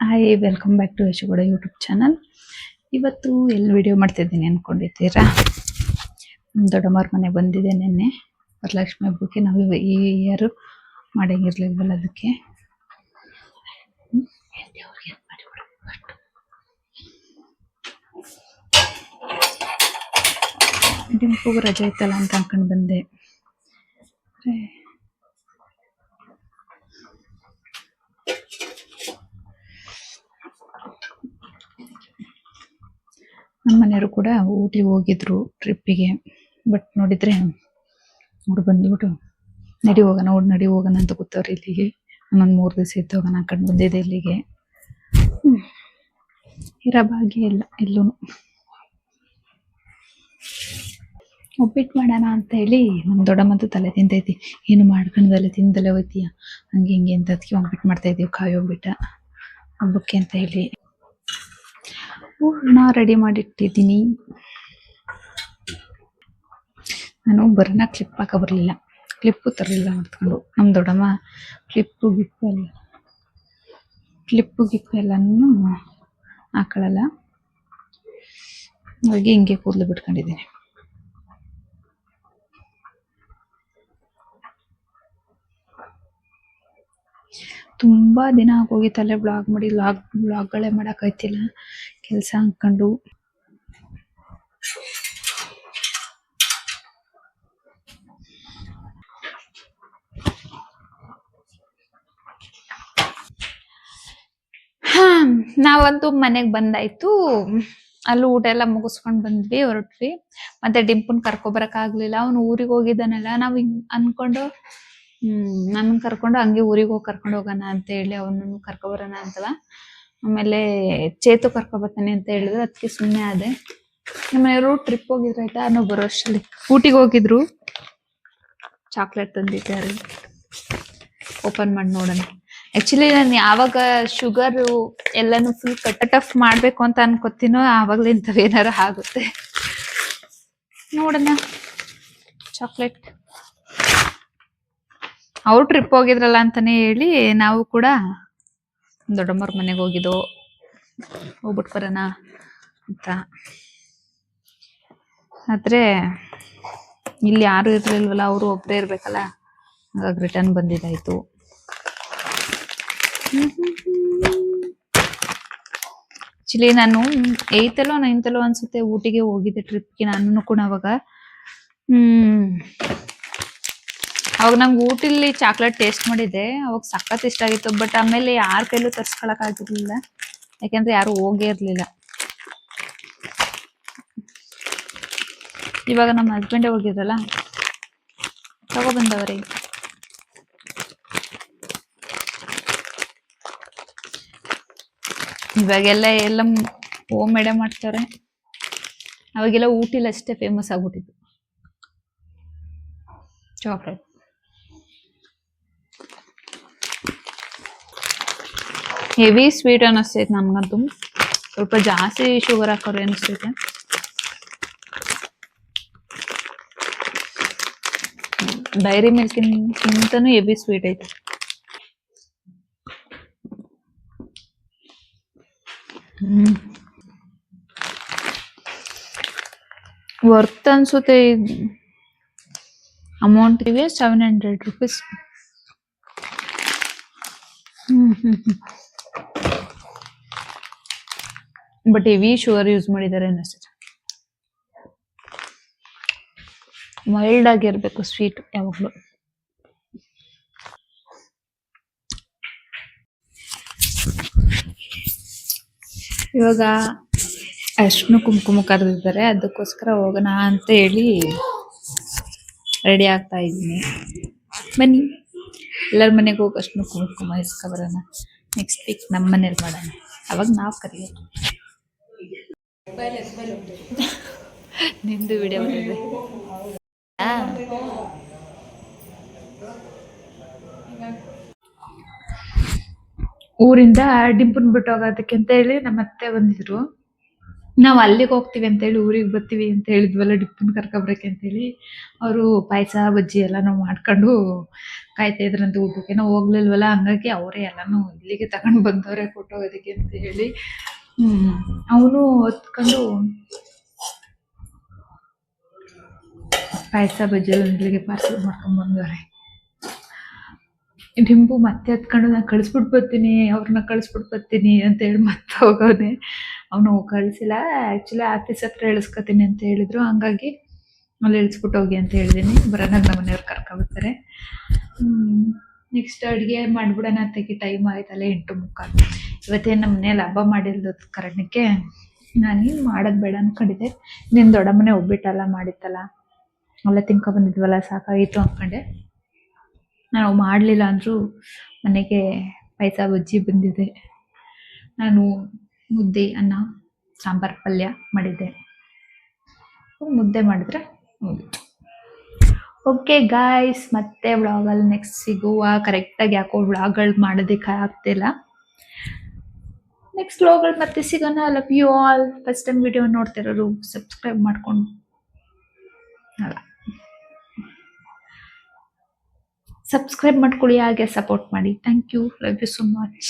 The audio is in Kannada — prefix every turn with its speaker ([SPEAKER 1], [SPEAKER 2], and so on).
[SPEAKER 1] Hi, welcome back to Yashogowda YouTube channel. ಇವತ್ತು ಎಲ್ಲಿ ವಿಡಿಯೋ ಮಾಡ್ತಿದ್ದೀನಿ ಅಂದ್ಕೊಂಡಿದ್ದೀರಾ? ನಮ್ಮ ದೊಡ್ಡಮ್ಮವ್ರ ಮನೆ ಬಂದಿದೆ ನಿನ್ನೆ ವರಲಕ್ಷ್ಮಿ ಹಬ್ಬಕ್ಕೆ. ನಾವು ಈ ಇಯರ್ ಮಾಡಂಗಿರ್ಲಿಲ್ವಲ್ಲ, ಅದಕ್ಕೆ ಡಿಂಪುಗೂ ರಜೆ ಇತ್ತಲ್ಲ ಅಂತ ಅನ್ಕೊಂಡು ಬಂದೆ. ನಮ್ಮ ಮನೆಯವರು ಕೂಡ ಊಟಿಗೆ ಹೋಗಿದ್ರು ಟ್ರಿಪ್ಪಿಗೆ. ಬಟ್ ನೋಡಿದ್ರೆ ಅವ್ರು ಬಂದ್ಬಿಟ್ಟು ನಡಿ ಹೋಗೋಣ ಅಂತ ಕೂತವ್ರು ಇಲ್ಲಿಗೆ. ಒಂದೊಂದು 3 ದಿವಸ ಇದ್ದು ಹೋಗೋಣ ಅನ್ಕೊಂಡು ಬಂದಿದೆ ಇಲ್ಲಿಗೆ. ಇರೋ ಭಾಗ್ಯ ಇಲ್ಲ ಎಲ್ಲೂ. ಒಬ್ಬಿಟ್ಟು ಮಾಡೋಣ ಅಂತ ಹೇಳಿ ನಮ್ಮ ದೊಡ್ಡಮ್ಮಂತೂ ತಲೆ ತಿಂತೈತಿ. ಏನು ಮಾಡ್ಕೊಂಡದಲ್ಲೇ ತಿಂದಲೇ ಹೋಯ್ತೀಯ ಹಂಗೆ ಹಿಂಗೆ ಅಂತ. ಅದಕ್ಕೆ ಒಬ್ಬಿಟ್ಟು ಮಾಡ್ತಾ ಇದೀವಿ, ಕಾಯಿ ಒಬ್ಬಿಟ್ಟ ಹಬ್ಬಕ್ಕೆ ಅಂತ ಹೇಳಿ. ಹೂರ್ಣ ರೆಡಿ ಮಾಡಿಟ್ಟಿದ್ದೀನಿ. ನಾನು ಬರೋಣ ಕ್ಲಿಪ್ ಹಾಕ ಬರಲಿಲ್ಲ, ಕ್ಲಿಪ್ಪು ತರಲಿಲ್ಲ ಮಾಡ್ಕೊಂಡು. ನಮ್ಮ ದೊಡ್ಡಮ್ಮ ಕ್ಲಿಪ್ಪು ಗಿಪ್ಪು ಎಲ್ಲನೂ ಹಾಕೊಳ್ಳಲ್ಲ. ಹಾಗೆ ಹಿಂಗೆ ಕೂದಲು ಬಿಟ್ಕೊಂಡಿದ್ದೀನಿ. ತುಂಬಾ ದಿನ ಆಗೋಗಿತ್ತಲ್ಲೇ ಬ್ಲಾಗ್ ಮಾಡಿ. ಬ್ಲಾಗ್ಗಳೇ ಮಾಡೋಕ್ಕಾಯ್ತಿಲ್ಲ ಕೆಲಸ ಅಂದ್ಕೊಂಡು. ನಾವಂತೂ ಮನೆಗೆ ಬಂದಾಯ್ತು. ಅಲ್ಲಿ ಊಟ ಎಲ್ಲ ಮುಗಿಸ್ಕೊಂಡ್ ಬಂದ್ವಿ, ಹೊರಟ್ವಿ. ಮತ್ತೆ ಡಿಂಪುನ್ ಕರ್ಕೊಬರಕ್ ಆಗ್ಲಿಲ್ಲ, ಅವನು ಊರಿಗೆ ಹೋಗಿದ್ದಾನಲ್ಲ. ನಾವ್ ಹಿಂಗ್ ಅನ್ಕೊಂಡು ನನ್ ಕರ್ಕೊಂಡು ಹಂಗೆ ಊರಿಗೆ ಹೋಗಿ ಕರ್ಕೊಂಡು ಹೋಗೋಣ ಅಂತ ಹೇಳಿ ಅವನನ್ನು ಕರ್ಕೊಬರೋಣ ಅಂತವ. ಆಮೇಲೆ ಚೇತು ಕರ್ಕೊಬರ್ತಾನೆ ಅಂತ ಹೇಳಿದ್ರು, ಅದಕ್ಕೆ ಸುಮ್ಮನೆ ಆದೆ. ನಮ್ಮನೆಯವರು ಟ್ರಿಪ್ ಹೋಗಿದ್ರು ಆಯ್ತಾ, ನಾವು ಬರೋ ಅಷ್ಟರಲ್ಲಿ ಊಟಿಗೆ ಹೋಗಿದ್ರು. ಚಾಕ್ಲೇಟ್ ತಂದಿದ್ದಾರೆ, ಓಪನ್ ಮಾಡಿ ನೋಡೋಣ. ಆಕ್ಚುಲಿ ನಾನು ಯಾವಾಗ ಶುಗರ್ ಎಲ್ಲಾನು ಫುಲ್ ಕಟ್ ಆಫ್ ಮಾಡ್ಬೇಕು ಅಂತ ಅನ್ಕೋತೀನೋ ಆವಾಗ್ಲೇ ಇಂಥವೇನಾರು ಆಗುತ್ತೆ. ನೋಡೋಣ. ಚಾಕ್ಲೇಟ್ ಅವ್ರು ಟ್ರಿಪ್ ಹೋಗಿದ್ರಲ್ಲ ಅಂತಾನೆ ಹೇಳಿ ನಾವು ಕೂಡ ದೊಡ್ಡಮ್ಮವ್ರ ಮನೆಗೆ ಹೋಗ್ಬಿಟ್ಟು ಬರೋಣ ಅಂತ. ಆದ್ರೆ ಇಲ್ಲಿ ಯಾರು ಇರ್ಲಿಲ್ವಲ್ಲ, ಅವರು ಒಬ್ಬರೇ ಇರ್ಬೇಕಲ್ಲ, ಹಾಗಾಗಿ ರಿಟರ್ನ್ ಬಂದಿದ್ದಾಯ್ತು. ಆಕ್ಚುಲಿ ನಾನು 8th ಅಲ್ಲೋ 9th ಅಲ್ಲೋ ಅನ್ಸುತ್ತೆ ಊಟಿಗೆ ಹೋಗಿದ್ದೆ ಟ್ರಿಪ್ಗೆ. ನಾನು ಕೂಡ ಅವಾಗ ನಂಗೆ ಊಟಿಲಿ ಚಾಕ್ಲೇಟ್ ಟೇಸ್ಟ್ ಮಾಡಿದ್ದೆ, ಅವಾಗ ಸಖತ್ ಇಷ್ಟ ಆಗಿತ್ತು. ಬಟ್ ಆಮೇಲೆ ಯಾರ ಕೈಲೂ ತರ್ಸ್ಕೊಳಕ್ ಆಗಿರ್ಲಿಲ್ಲ, ಯಾಕಂದ್ರೆ ಯಾರು ಹೋಗೇ ಇರ್ಲಿಲ್ಲ. ಇವಾಗ ನಮ್ಮ ಹಸ್ಬೆಂಡೇ ಹೋಗಿದ್ರಲ್ಲ, ತಗೊಬಂದವ್ರೆ. ಇವಾಗೆಲ್ಲ ಹೋಮ್ ಮೇಡೇ ಮಾಡ್ತಾರೆ. ಅವಾಗೆಲ್ಲ ಊಟಿಲಿ ಅಷ್ಟೇ ಫೇಮಸ್ ಆಗ್ಬಿಟ್ಟಿತ್ತು ಚಾಕ್ಲೇಟ್. ಹೆವಿ ಸ್ವೀಟ್ ಅನ್ನಿಸ್ತೈತೆ ನನ್ಗಂತೂ. ಸ್ವಲ್ಪ ಜಾಸ್ತಿ ಶುಗರ್ ಹಾಕೋರು ಅನಿಸ್ತೈತೆ. ಡೈರಿ ಮಿಲ್ಕಿಂತನೂ ಹೆವಿ ಸ್ವೀಟ್ ಐತೆ. ವರ್ತ್ ಅನ್ಸುತ್ತೆ amount. 700 rupees. But heavy sugar use ಮಾಡಿದ್ದಾರೆ ಅನಿಸ್ತದೆ. ಮೈಲ್ಡ್ ಆಗಿರ್ಬೇಕು ಸ್ವೀಟ್ ಯಾವಾಗ್ಲೂ. ಇವಾಗ ಅರ್ಶಿನ ಕುಂಕುಮ ಕರೆದಿದ್ದಾರೆ, ಅದಕ್ಕೋಸ್ಕರ ಹೋಗೋಣ ಅಂತ ಹೇಳಿ ರೆಡಿ ಆಗ್ತಾ ಇದ್ದೀನಿ. ಬನ್ನಿ ಎಲ್ಲರ ಮನೆಗೆ ಹೋಗಿ ಅರ್ಶಿನ ಕುಂಕುಮ ಇಸ್ಕೊಬರೋಣ. ನೆಕ್ಸ್ಟ್ ವೀಕ್ ನಮ್ಮ ಮನೇಲಿ ಮಾಡೋಣ, ಅವಾಗ ನಾವು ಕರೆಯೋದು. ನಿಂದು ವಿಡಿಯೋ ಬಂದಿದೆ. ಊರಿಂದ ಡಿಂಪನ್ ಬಿಟ್ಟು ಹೋಗೋದಕ್ಕೆ ಅಂತ ಹೇಳಿ ನಮ್ಮ ಅತ್ತೆ ಬಂದಿದ್ರು. ನಾವು ಅಲ್ಲಿಗೆ ಹೋಗ್ತೀವಿ ಅಂತೇಳಿ ಊರಿಗೆ ಬರ್ತೀವಿ ಅಂತ ಹೇಳಿದ್ವಲ್ಲ ಡಿಪ್ಪನ್ ಕರ್ಕೊಬ್ರಕ್ಕೆ ಅಂತೇಳಿ ಅವರು ಪಾಯಸ ಬಜ್ಜಿ ಎಲ್ಲಾನು ಮಾಡ್ಕೊಂಡು ಕಾಯ್ತಾ ಇದ್ರಂತ ಊಟಕ್ಕೆ ನಾವು ಹೋಗ್ಲಿಲ್ವಲ್ಲ ಹಂಗಾಗಿ ಅವರೇ ಎಲ್ಲಾನು ಇಲ್ಲಿಗೆ ತಗೊಂಡ್ ಬಂದವ್ರೆ ಕೊಟ್ಟೋಗೋದಕ್ಕೆ ಅಂತ ಹೇಳಿ ಅವನು ಹೊತ್ಕೊಂಡು ಪಾಯಸ ಬಜ್ಜಿ ಎಲ್ಲ ಇಲ್ಲಿಗೆ ಪಾರ್ಸಲ್ ಮಾಡ್ಕೊಂಡ್ ಬಂದವ್ರೆ. ಡಿಂಪು ಮತ್ತೆ ಹತ್ಕೊಂಡು ನಾನು ಕಳಿಸ್ಬಿಟ್ಟು ಬರ್ತೀನಿ ಅವ್ರನ್ನ ಕಳಿಸ್ಬಿಟ್ಟು ಬರ್ತೀನಿ ಅಂತ ಹೇಳಿ ಮತ್ತೆ ಹೋಗೋನೆ. ಅವನು ಕಳಿಸಿಲ್ಲ, ಆ್ಯಕ್ಚುಲಿ ಆಫೀಸ್ ಹತ್ರ ಇಳಿಸ್ಕೊತೀನಿ ಅಂತ ಹೇಳಿದ್ರು, ಹಂಗಾಗಿ ಅಲ್ಲಿ ಇಳಿಸ್ಬಿಟ್ಟು ಹೋಗಿ ಅಂತ ಹೇಳಿದ್ದೀನಿ. ಬರೋನಾಗ ನಮ್ಮ ಮನೆಯವ್ರು ಕರ್ಕೊಬರ್ತಾರೆ. ನೆಕ್ಸ್ಟ್ ಅಡುಗೆ ಮಾಡ್ಬಿಡೋಣ ಅತ್ತೆಗೆ ಟೈಮ್ ಆಯ್ತಲ್ಲ 8:45. ಇವತ್ತೇನು ನಮ್ಮ ಮನೇಲಿ ಹಬ್ಬ ಮಾಡಿಲ್ದ ಕಾರಣಕ್ಕೆ ನಾನೇನು ಮಾಡೋದು ಬೇಡ ಅನ್ಕೊಂಡಿದ್ದೆ. ನಿನ್ನ ದೊಡ್ಡಮ್ಮನೆ ಒಬ್ಬಿಟ್ಟಲ್ಲ ಮಾಡಿತ್ತಲ್ಲ ಅಲ್ಲ ತಿನ್ಕೊಬಂದಿದ್ವಲ್ಲ ಸಾಕಾಗಿತ್ತು ಅಂದ್ಕೊಂಡೆ. ನಾವು ಮಾಡಲಿಲ್ಲ ಅಂದರೂ ಮನೆಗೆ ಪಾಯಸ ಬಜ್ಜಿ ಬಂದಿದೆ. ನಾನು ಮುದ್ದೆ ಅನ್ನ ಸಾಂಬಾರು ಪಲ್ಯ ಮಾಡಿದ್ದೆ. ಮುದ್ದೆ ಮಾಡಿದ್ರೆ ಮುಗೀತು. ಓಕೆ ಗಾಯ್ಸ್, ಮತ್ತೆ ವ್ಲಾಗಲ್ಲಿ ನೆಕ್ಸ್ಟ್ ಸಿಗುವ. ಕರೆಕ್ಟಾಗಿ ಯಾಕೋ ವ್ಲಾಗ್ಗಳು ಮಾಡೋದಕ್ಕೆ ಆಗ್ತಿಲ್ಲ. ನೆಕ್ಸ್ಟ್ ವ್ಲಾಗಲ್ಲಿ ಮತ್ತೆ ಸಿಗೋಣ. Love you all. First time video ನೋಡ್ತಿರೋರು ಸಬ್ಸ್ಕ್ರೈಬ್ ಮಾಡ್ಕೊಂಡು ಅಲ್ಲ ಸಬ್ಸ್ಕ್ರೈಬ್ ಮಾಡ್ಕೊಳ್ಳಿ, ಹಾಗೆ ಸಪೋರ್ಟ್ ಮಾಡಿ. Thank you, love you so much.